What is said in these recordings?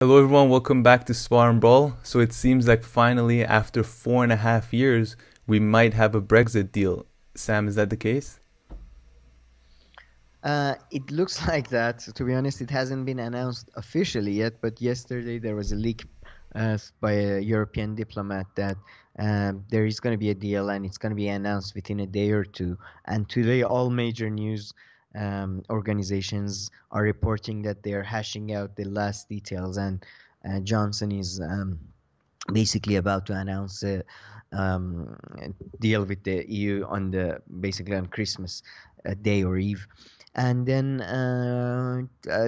Hello everyone, welcome back to Spar&Brawl. So it seems like finally, after 4.5 years, we might have a Brexit deal. Sam, is that the case? It looks like that. To be honest, it hasn't been announced officially yet, but yesterday there was a leak by a European diplomat that there is going to be a deal and it's going to be announced within a day or two. And today, all major news organizations are reporting that they are hashing out the last details, and Johnson is basically about to announce a um, deal with the EU on the basically on Christmas Day or Eve. And then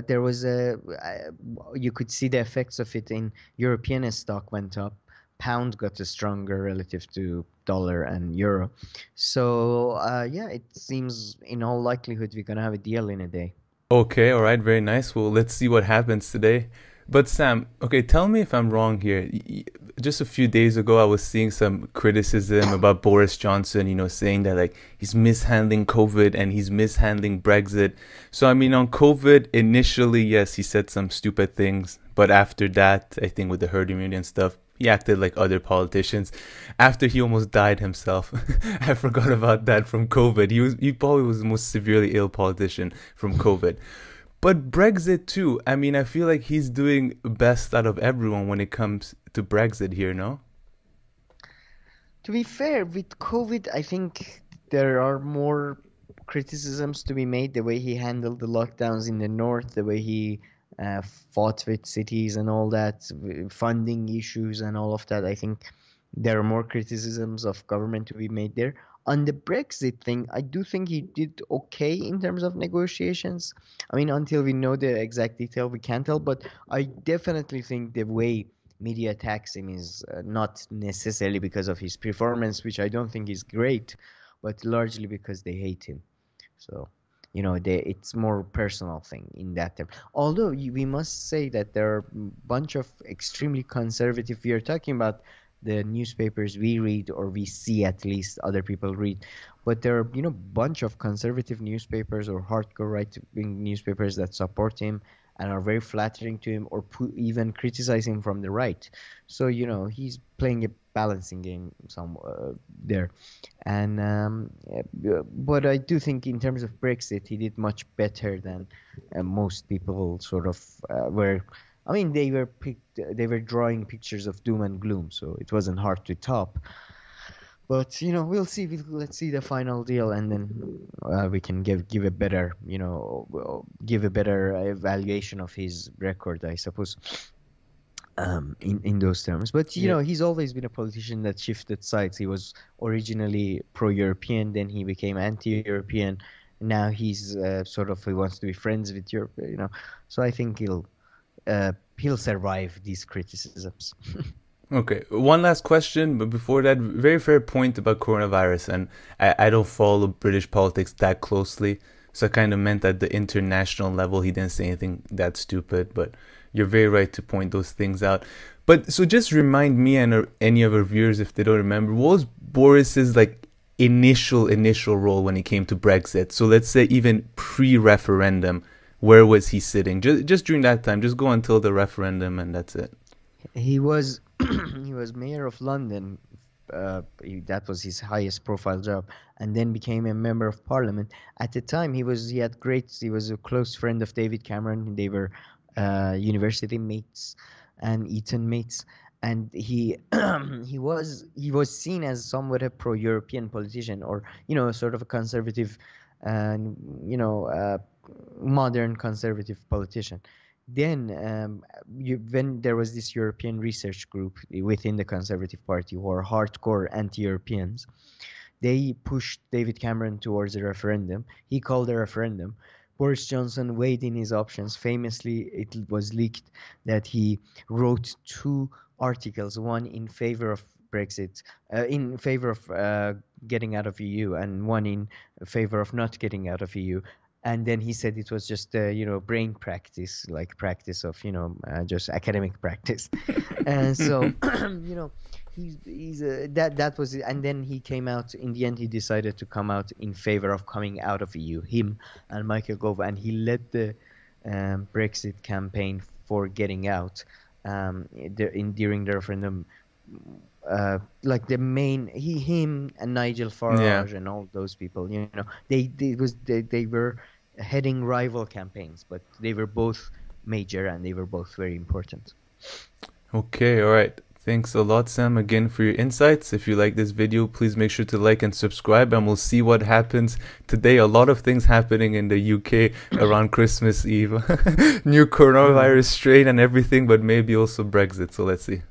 there was you could see the effects of it in European stock went up, pound got stronger relative to dollar and euro. So yeah, it seems in all likelihood we're gonna have a deal in a day. Okay, all right, very nice. Well, let's see what happens today. But Sam, okay, tell me if I'm wrong here. Just a few days ago, I was seeing some criticism about Boris Johnson, saying that like he's mishandling COVID and he's mishandling Brexit. So I mean, on COVID, initially, yes, he said some stupid things, but after that, I think with the herd immunity and stuff, he acted like other politicians. After he almost died himself, I forgot about that from COVID. He probably was the most severely ill politician from COVID. But Brexit too. I mean, I feel like he's doing best out of everyone when it comes to Brexit here, no? To be fair, with COVID, I think there are more criticisms to be made. The way he handled the lockdowns in the north, the way he fought with cities and all that, funding issues and all of that. I think there are more criticisms of government to be made there. On the Brexit thing, I do think he did okay in terms of negotiations. I mean, until we know the exact detail, we can't tell. But I definitely think the way media attacks him is not necessarily because of his performance, which I don't think is great, but largely because they hate him. So, it's more personal thing in that term. Although we must say that there are a bunch of extremely conservative. We are talking about the newspapers we read or we see, at least other people read, but there are bunch of conservative newspapers or hardcore right-wing newspapers that support him and are very flattering to him or even criticize him from the right. So he's playing a balancing game there. And but I do think in terms of Brexit, he did much better than most people sort of were. I mean, they were drawing pictures of doom and gloom, so it wasn't hard to top. But we'll see. Let's see the final deal, and then we can give a better, give a better evaluation of his record, I suppose, in those terms. But Yeah. he's always been a politician that shifted sides. He was originally pro-European, then he became anti-European. Now he's sort of he wants to be friends with Europe. So I think he'll survive these criticisms. Okay, one last question, but before that, very fair point about coronavirus, and I don't follow British politics that closely, so I kind of meant at the international level, he didn't say anything that stupid, but you're very right to point those things out. But so just remind me and any of our viewers if they don't remember, what was Boris's like initial role when it came to Brexit? So let's say even pre-referendum, where was he sitting? Just during that time, just go until the referendum, and that's it. He was he was mayor of London. That was his highest profile job, and then became a member of parliament. At the time, he was a close friend of David Cameron. They were university mates and Eton mates, and he he was seen as somewhat a pro-European politician, or sort of a conservative, and modern conservative politician. Then, when there was this European research group within the Conservative Party who are hardcore anti-Europeans, they pushed David Cameron towards a referendum. He called a referendum. Boris Johnson weighed in his options. Famously, it was leaked that he wrote two articles, one in favor of Brexit, in favor of getting out of EU, and one in favor of not getting out of EU. And then he said it was just brain practice, like practice of just academic practice. And so that was it. And then he came out in the end. He decided to come out in favor of coming out of EU, him and Michael Gove, and he led the Brexit campaign for getting out during the referendum. Like the main him and Nigel Yeah. Farage and all those people, they were heading rival campaigns, but they were both major and they were both very important. Okay, all right. Thanks a lot, Sam, again for your insights. If you like this video, please make sure to like and subscribe, and we'll see what happens today. A lot of things happening in the UK around Christmas Eve. New coronavirus strain and everything, but maybe also Brexit. So let's see.